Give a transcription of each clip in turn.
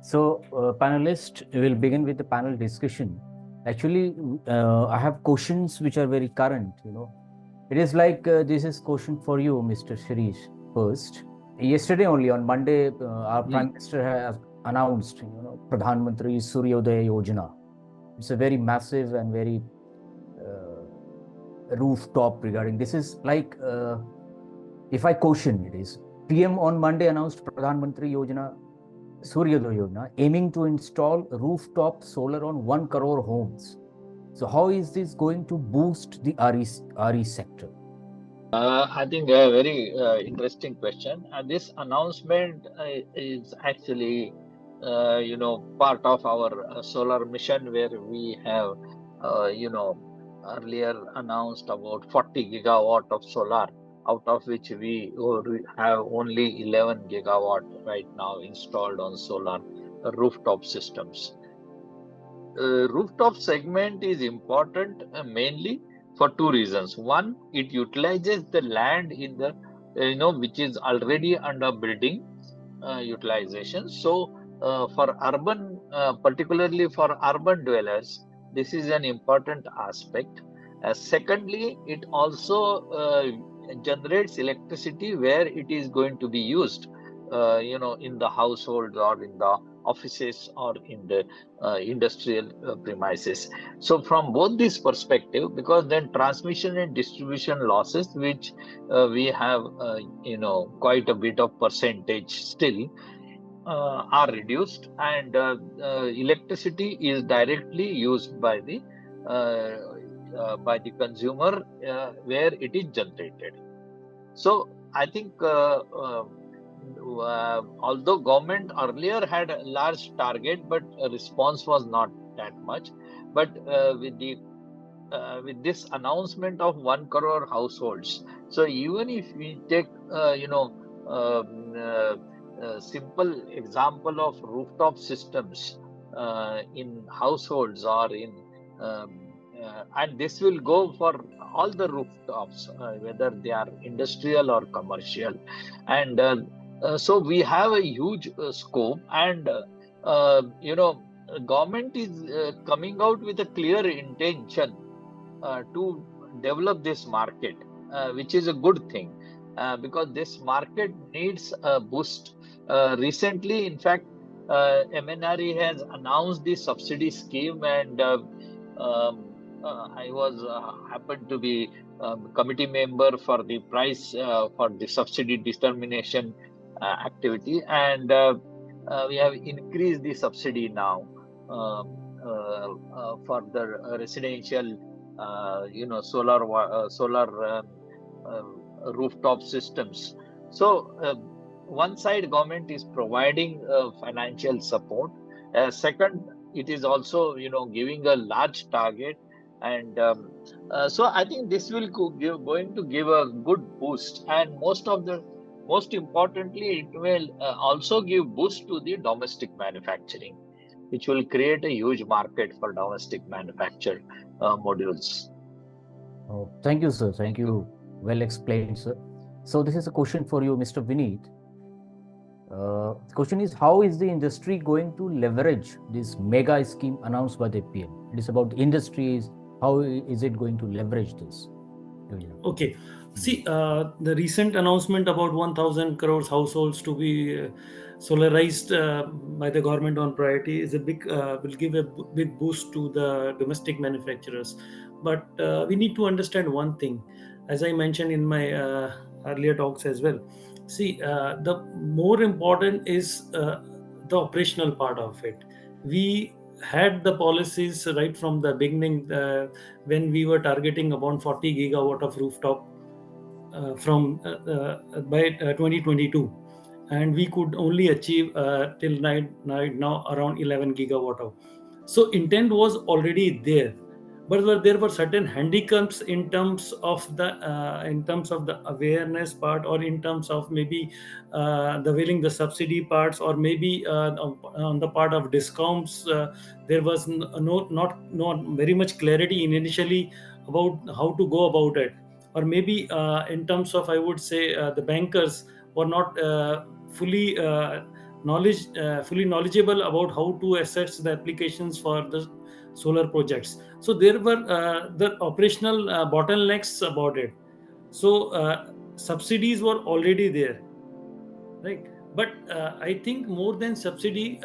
So, panelists, we will begin with the panel discussion. Actually, I have questions which are very current. It is like this is question for you, Mr. Shirish. First, yesterday only on Monday, our Prime Minister has announced, Pradhan Mantri Suryodaya Yojana. It's a very massive and very rooftop regarding this. Is like if I question it is PM on Monday announced Pradhan Mantri Yojana Suryodaya Yojana, aiming to install rooftop solar on 1 crore homes. So, how is this going to boost the RE sector? I think a very interesting question. And this announcement is actually, part of our solar mission where we have, earlier announced about 40 gigawatt of solar, out of which we have only 11 gigawatt right now installed on solar rooftop systems. Rooftop segment is important mainly for two reasons. One, it utilizes the land in the which is already under building utilization. So for urban, particularly for urban dwellers, this is an important aspect. Secondly, it also generates electricity where it is going to be used, in the household or in the offices or in the industrial premises. So from both this perspective, because then transmission and distribution losses, which we have, quite a bit of percentage still, are reduced, and electricity is directly used uh, by the consumer where it is generated. So I think although government earlier had a large target, but response was not that much. But with this announcement of 1 crore households, so even if we take simple example of rooftop systems in households or in and this will go for all the rooftops, whether they are industrial or commercial. And so we have a huge scope, and government is coming out with a clear intention to develop this market, which is a good thing, because this market needs a boost. Recently, in fact, MNRE has announced the subsidy scheme, and I was happened to be committee member for the price for the subsidy determination activity, and we have increased the subsidy now for the residential, solar rooftop systems. So one side, government is providing financial support. Second, it is also giving a large target, and so I think this will going to give a good boost, and most importantly, it will also give boost to the domestic manufacturing, which will create a huge market for domestic manufactured modules. Oh, thank you, sir. Thank you. Well explained, sir. So, this is a question for you, Mr. Vineet. The question is, how is the industry going to leverage this mega scheme announced by the PM? It is about industries. How is it going to leverage this? Okay. See, the recent announcement about 1,000 crores households to be solarized by the government on priority is a big, will give a big boost to the domestic manufacturers. But we need to understand one thing, as I mentioned in my earlier talks as well. See, the more important is the operational part of it. We had the policies right from the beginning when we were targeting about 40 gigawatt of rooftop from by 2022, and we could only achieve till night now around 11 gigawatt of. So intent was already there, but there were certain handicaps in terms of the awareness part, or in terms of maybe the willing the subsidy parts, or maybe on the part of discounts. There was not very much clarity initially about how to go about it, or maybe in terms of, I would say, the bankers were not fully fully knowledgeable about how to assess the applications for the solar projects. So there were the operational bottlenecks about it. So subsidies were already there, right? But I think more than subsidy,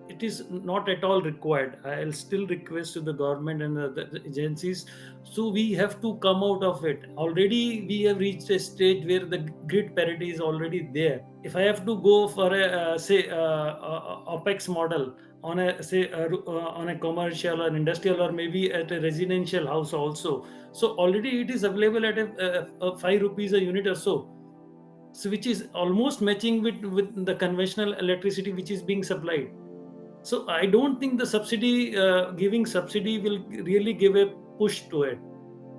it is not at all required. I'll still request to the government and the agencies, so we have to come out of it. Already we have reached a stage where the grid parity is already there. If I have to go for a say opex model on a say on a commercial or industrial or maybe at a residential house also, so already it is available at a 5 rupees a unit or so. So which is almost matching with the conventional electricity which is being supplied. So I don't think the subsidy giving subsidy will really give a push to it.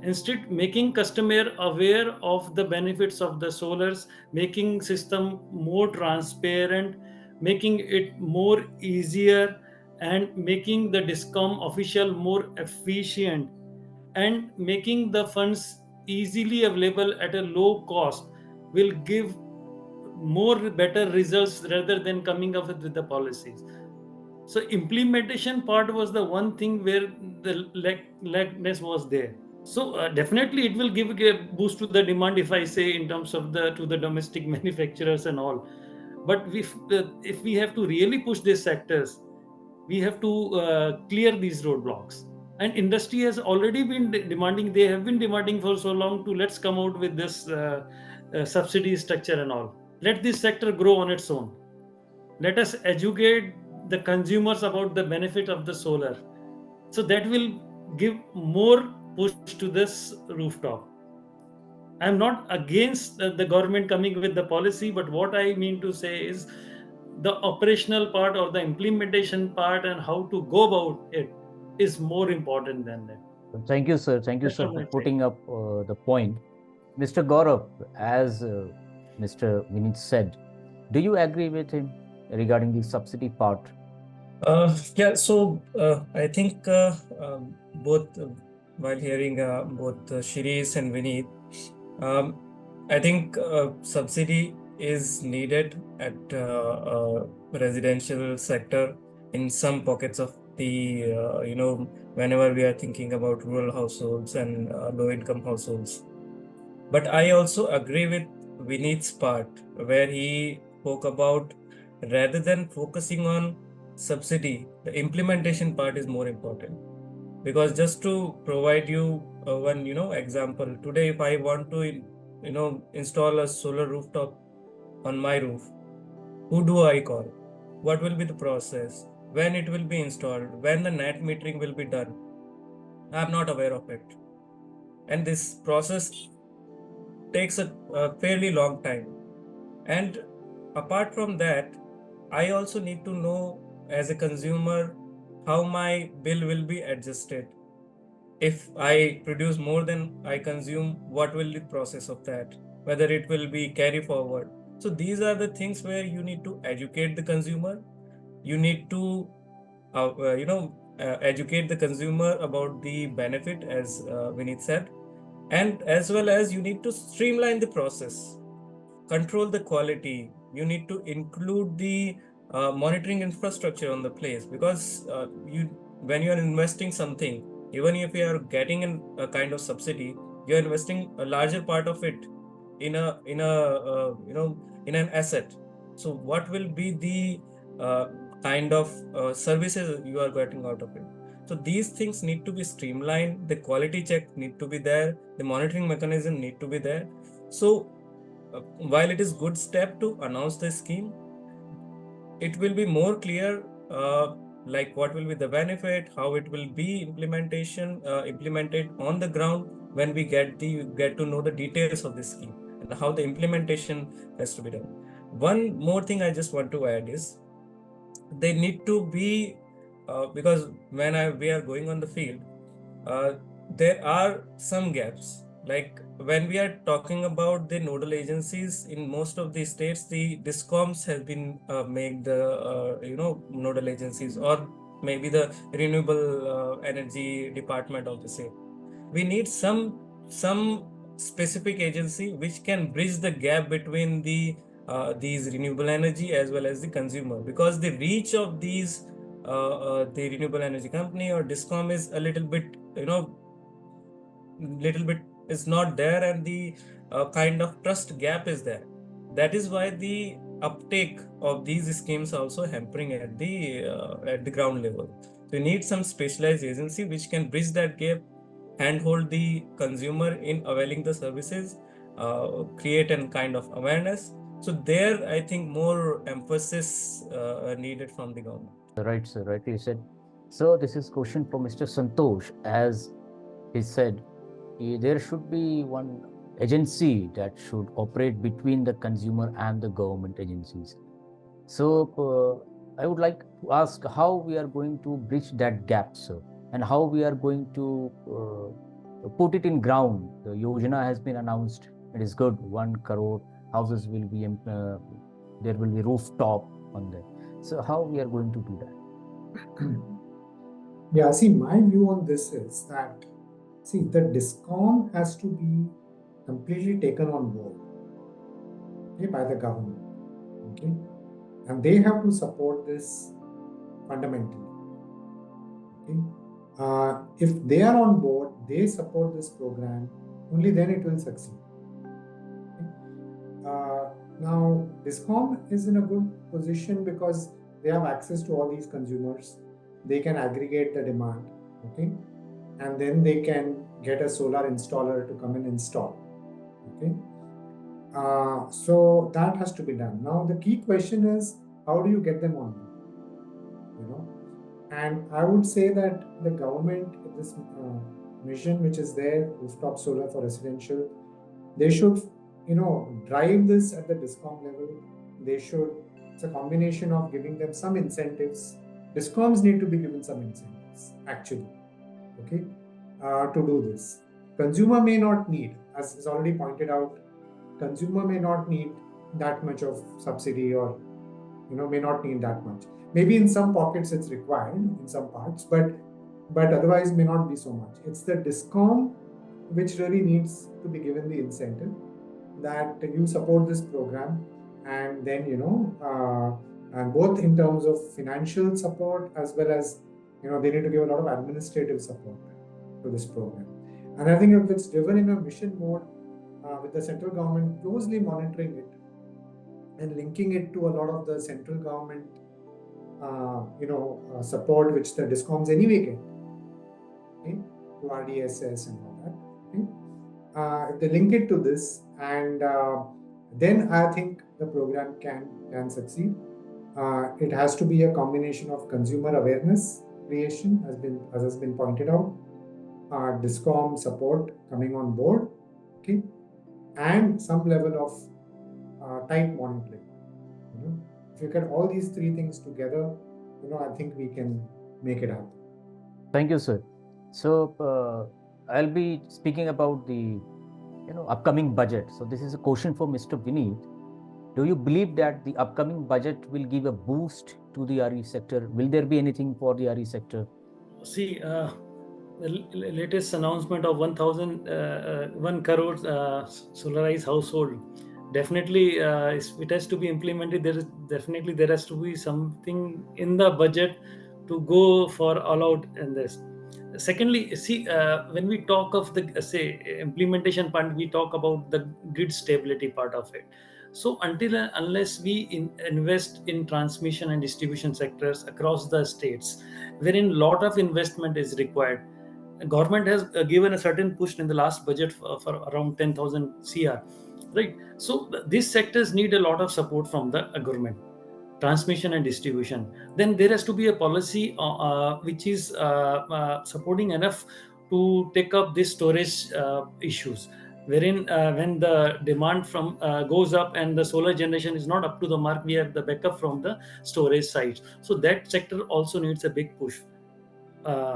Instead, making customer aware of the benefits of the solars, making system more transparent, making it more easier, and making the discom official more efficient, and making the funds easily available at a low cost will give more better results rather than coming up with the policies. So implementation part was the one thing where the lackness was there. So definitely it will give a boost to the demand, if I say in terms of the to the domestic manufacturers and all. But if we have to really push these sectors, we have to clear these roadblocks. And industry has already been demanding. They have been demanding for so long to let's come out with this subsidy structure and all. Let this sector grow on its own. Let us educate the consumers about the benefit of the solar, so that will give more push to this rooftop. I'm not against the government coming with the policy, but what I mean to say is the operational part or the implementation part and how to go about it is more important than that. Thank you, sir. Thank you, That's sir, from for my side. putting up the point. Mr. Gaurav, as Mr. Vinit said, do you agree with him regarding the subsidy part? Yeah, so I think both while hearing both Shirish and Vineet, um, I think subsidy is needed at residential sector in some pockets of the whenever we are thinking about rural households and low income households. But I also agree with Vineet's part where he spoke about rather than focusing on subsidy, the implementation part is more important. Because just to provide you one, example, today if I want to, install a solar rooftop on my roof, who do I call? What will be the process? When it will be installed? When the net metering will be done? I'm not aware of it. And this process takes a fairly long time. And apart from that, I also need to know as a consumer how my bill will be adjusted. If I produce more than I consume, what will the process of that? Whether it will be carry forward. So these are the things where you need to educate the consumer. You need to, educate the consumer about the benefit, as Vinith said, and as well as you need to streamline the process, control the quality. You need to include the monitoring infrastructure on the place, because you when you are investing something, even if you are getting a kind of subsidy, you are investing a larger part of it in an asset. So what will be the kind of services you are getting out of it? So these things need to be streamlined, the quality check need to be there, the monitoring mechanism need to be there. So while it is good step to announce the scheme, it will be more clear, like what will be the benefit, how it will be implemented on the ground when we get to know the details of the scheme and how the implementation has to be done. One more thing I just want to add is they need to be because we are going on the field, uh, there are some gaps. Like when we are talking about the nodal agencies in most of the states, the discoms has been made the nodal agencies, or maybe the renewable energy department of the state. We need some specific agency which can bridge the gap between the these renewable energy as well as the consumer, because the reach of these the renewable energy company or discom is a little bit, little bit is not there, and the kind of trust gap is there. That is why the uptake of these schemes also hampering at the ground level. So you need some specialized agency which can bridge that gap, handhold the consumer in availing the services, create a kind of awareness. So there, I think more emphasis needed from the government. Right, sir. Rightly said. So this is question for Mr. Santosh. As he said, there should be one agency that should operate between the consumer and the government agencies. So I would like to ask how we are going to bridge that gap, sir, and how we are going to put it in ground. The Yojana has been announced. It is good. 1 crore houses will be, there will be rooftop on that. So how we are going to do that? Yeah, see, my view on this is that, see, the discom has to be completely taken on board, okay, by the government, okay, and they have to support this fundamentally, okay. If they are on board, they support this program, only then it will succeed. Okay? Now, discom is in a good position because they have access to all these consumers. They can aggregate the demand, okay, and then they can get a solar installer to come and install, okay. So that has to be done. Now the key question is, how do you get them on board? And I would say that the government, this mission which is there, rooftop solar for residential, they should drive this at the discom level. They should, it's a combination of giving them some incentives. Discoms need to be given some incentives actually, okay, to do this. Consumer may not need, as is already pointed out, consumer may not need that much of subsidy, or may not need that much. Maybe in some pockets it's required in some parts, but otherwise may not be so much. It's the discom which really needs to be given the incentive that you support this program, and then and both in terms of financial support as well as they need to give a lot of administrative support to this program. And I think if it's driven in a mission mode, with the central government closely monitoring it and linking it to a lot of the central government support which the discoms anyway get, okay, to RDSS and all that, okay. If they link it to this, and then I think the program can succeed. It has to be a combination of consumer awareness creation, as has been pointed out, discom support coming on board, okay, and some level of tight monitoring. If you get all these three things together, I think we can make it happen. Thank you, sir. So I'll be speaking about the upcoming budget. So this is a question for Mr. Vineet. Do you believe that the upcoming budget will give a boost to the RE sector? Will there be anything for the RE sector? See, the latest announcement of 1 crore solarized household, definitely it has to be implemented. There has to be something in the budget to go for all out in this. Secondly, see, when we talk of the say implementation part, we talk about the grid stability part of it. So until and unless we invest in transmission and distribution sectors across the states, wherein lot of investment is required, government has given a certain push in the last budget for around 10,000 cr, right? So these sectors need a lot of support from the government, transmission and distribution. Then there has to be a policy which is supporting enough to take up these storage issues, wherein when the demand from goes up and the solar generation is not up to the mark, we have the backup from the storage side. So that sector also needs a big push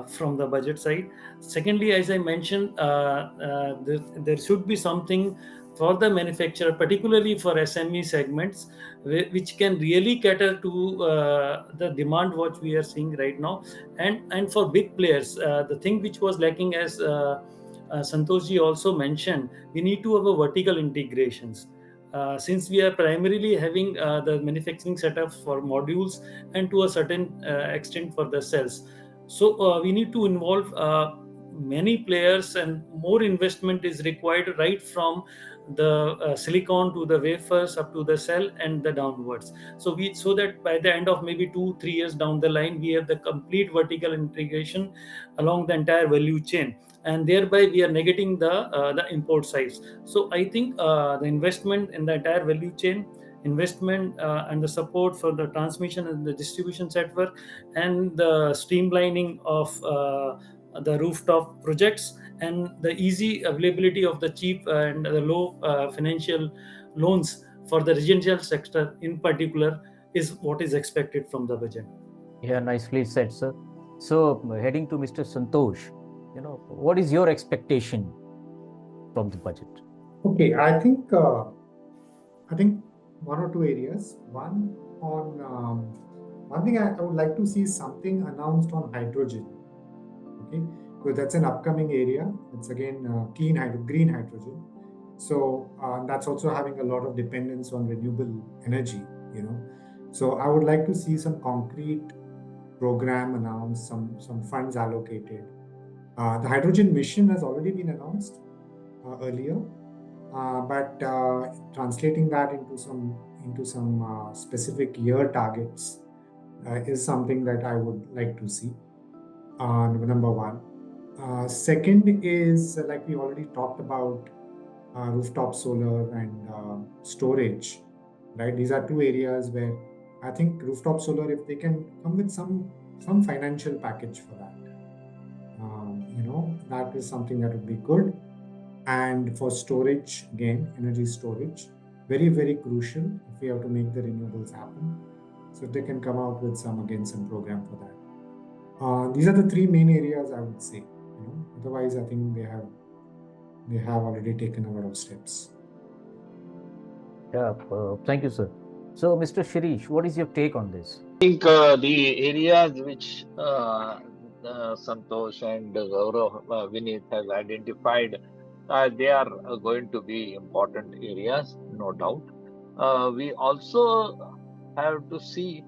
from the budget side. Secondly, as I mentioned, there should be something for the manufacturer, particularly for SME segments, which can really cater to the demand what we are seeing right now. And for big players, the thing which was lacking, as Santoshji also mentioned, we need to have a vertical integrations. since we are primarily having the manufacturing setup for modules and to a certain extent for the cells. So we need to involve many players, and more investment is required, right from the silicon to the wafers up to the cell and the downwards. So that by the end of maybe 2-3 years down the line, we have the complete vertical integration along the entire value chain, and thereby we are negating the import size. So I think the investment in the entire value chain, investment and the support for the transmission and the distribution network, and the streamlining of the rooftop projects, and the easy availability of the cheap and the low financial loans for the residential sector in particular is what is expected from the budget. Yeah, nicely said, sir. So, heading to Mr. Santosh, what is your expectation from the budget? Okay, I think one or two areas. One thing I would like to see something announced on hydrogen. Okay, because that's an upcoming area. It's again green hydrogen. So that's also having a lot of dependence on renewable energy. So I would like to see some concrete program announced, some funds allocated. The hydrogen mission has already been announced earlier, but translating that into some specific year targets is something that I would like to see. Number one. Second is like we already talked about rooftop solar and storage, right? These are two areas where I think rooftop solar, if they can come with some financial package for that, that is something that would be good. And for storage, again, energy storage, very, very crucial if we have to make the renewables happen. So if they can come out with some program for that. These are the three main areas I would say. Otherwise, I think they have already taken a lot of steps. Yeah, thank you, sir. So, Mr. Shirish, what is your take on this? I think the areas which Santosh and Gaurav, Vineet has identified, they are going to be important areas, no doubt. We also have to see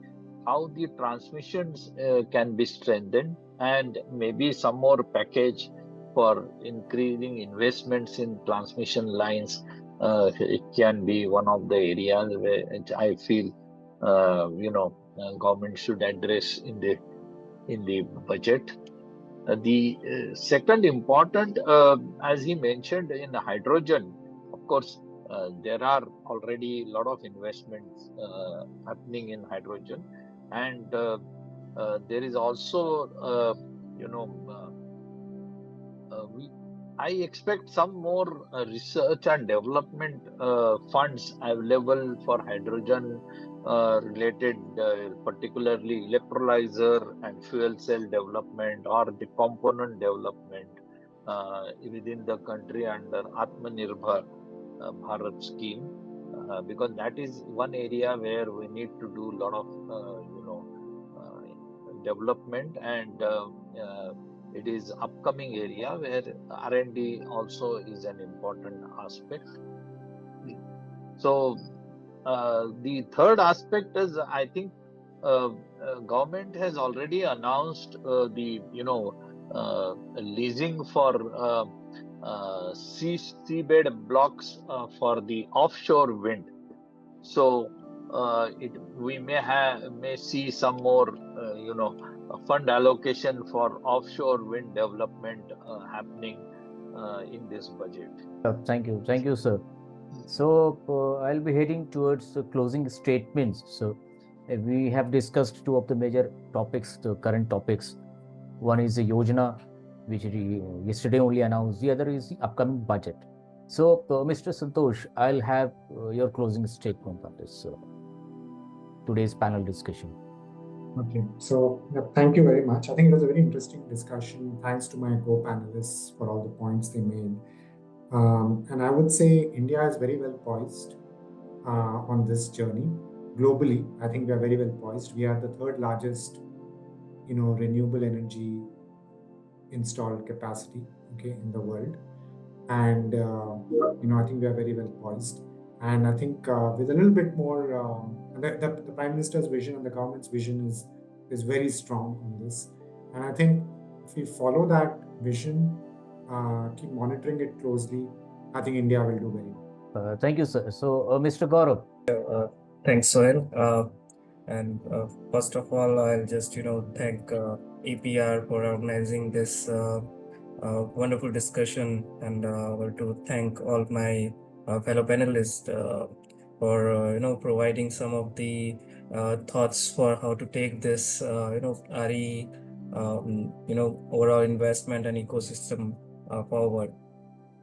how the transmissions can be strengthened, and maybe some more package for increasing investments in transmission lines. It can be one of the areas which I feel government should address in the budget. The second important, as he mentioned, in hydrogen, of course, there are already a lot of investments happening in hydrogen, and there is also, I expect some more research and development funds available for hydrogen related, particularly electrolyzer and fuel cell development or the component development within the country under Atmanirbhar Bharat scheme, because that is one area where we need to do a lot of development, and it is upcoming area where R&D also is an important aspect. So the third aspect is, I think government has already announced the leasing for seabed blocks for the offshore wind. So we may see some more fund allocation for offshore wind development happening in this budget. Thank you, sir. So I'll be heading towards the closing statements. So we have discussed two of the major topics, the current topics. One is the Yojana, which yesterday only announced. The other is the upcoming budget. So, Mr. Santosh, I'll have your closing statement on this today's panel discussion. Okay, so thank you very much. I think it was a very interesting discussion. Thanks to my co-panelists for all the points they made. And I would say India is very well poised on this journey. Globally, I think we are very well poised. We are the third largest, renewable energy installed capacity, in the world. And, I think we are very well poised. And I think with a little bit more, the Prime Minister's vision and the government's vision is very strong on this. And I think if we follow that vision, keep monitoring it closely, I think India will do very well. Thank you, sir. So, Mr. Gaurav. Thanks, Sohail. And first of all, I'll just thank EPR for organizing this wonderful discussion, and want to thank all my fellow panelists for providing some of the thoughts for how to take this RE overall investment and ecosystem forward.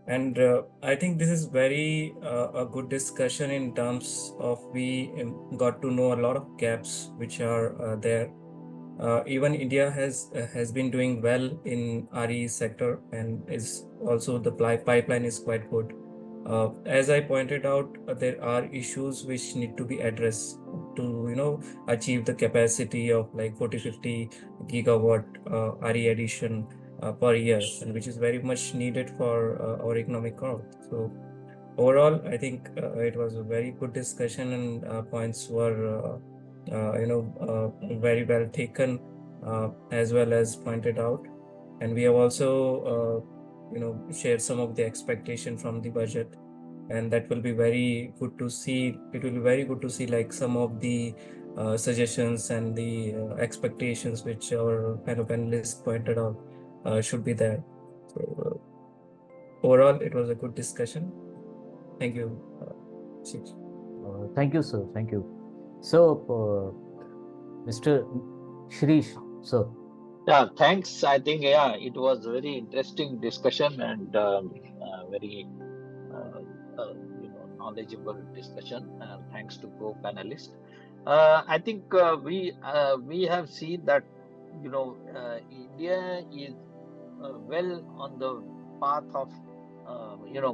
And I think this is very a good discussion in terms of we got to know a lot of gaps which are there. Even India has been doing well in RE sector, and is also the pipeline is quite good. As I pointed out, there are issues which need to be addressed to achieve the capacity of like 40-50 gigawatt RE addition per year, and which is very much needed for our economic growth. So overall, I think it was a very good discussion, and points were very well taken, as well as pointed out. And we have also shared some of the expectation from the budget, and that will be very good to see. It will be very good to see like some of the suggestions and the expectations which our panelists pointed out should be there. So overall, it was a good discussion. Thank you. Shiv. Thank you, sir. Thank you. So, Mr. Shirish, sir. Yeah, thanks. I think it was a very interesting discussion and very knowledgeable discussion. Thanks to co-panelists. I think we have seen that India is well on the path of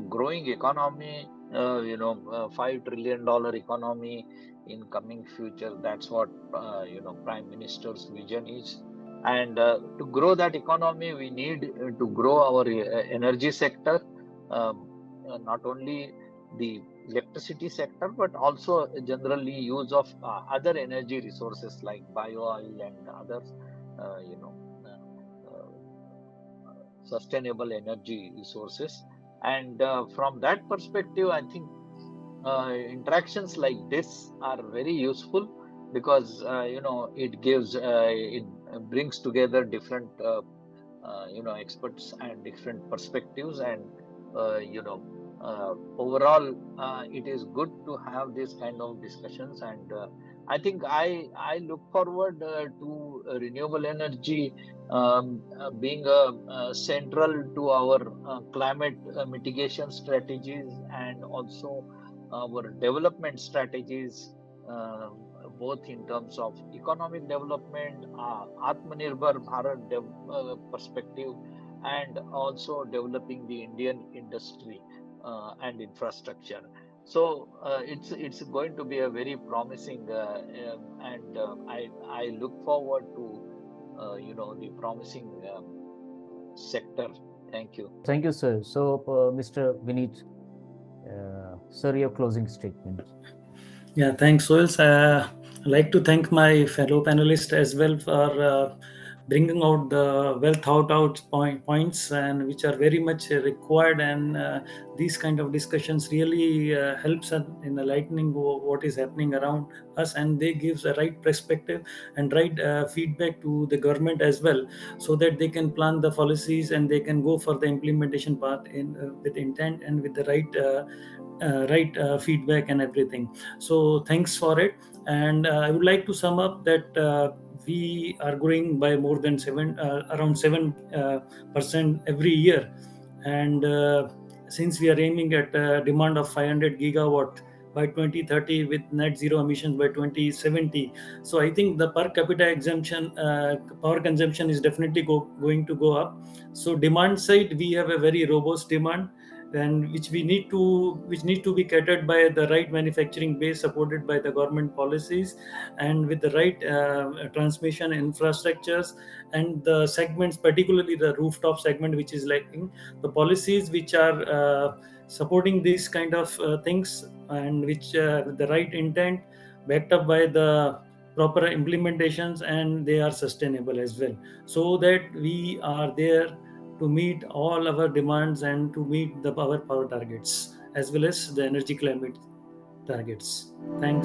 growing economy. $5 trillion economy in coming future. That's what Prime Minister's vision is. And to grow that economy, we need to grow our energy sector, not only the electricity sector, but also generally use of other energy resources like bio oil and others, sustainable energy resources. And from that perspective, I think interactions like this are very useful, because it gives it brings together different experts and different perspectives, and overall it is good to have this kind of discussions. And I think I look forward to renewable energy being central to our climate mitigation strategies, and also our development strategies, both in terms of economic development, Atmanirbhar Bharat perspective, and also developing the Indian industry and infrastructure. So it's going to be a very promising, and I look forward to the promising sector. Thank you. Thank you, sir. So, Mr. Vineet, sir, your closing statement. Yeah, thanks, Soil. I'd like to thank my fellow panelists as well for bringing out the well thought out points, and which are very much required. And these kind of discussions really helps us in enlightening what is happening around us, and they gives a right perspective and right feedback to the government as well, so that they can plan the policies and they can go for the implementation part with intent and with the right feedback and everything. So thanks for it. And I would like to sum up that we are growing by more than around 7% every year. And since we are aiming at a demand of 500 gigawatt by 2030 with net zero emissions by 2070, so I think the per capita power consumption is definitely going to go up. So demand side, we have a very robust demand, and which need to be catered by the right manufacturing base supported by the government policies, and with the right transmission infrastructures, and the segments, particularly the rooftop segment, which is lacking. The policies which are supporting these kind of things, and which with the right intent, backed up by the proper implementations, and they are sustainable as well, so that we are there to meet all our demands and to meet the power targets as well as the energy climate targets. Thanks.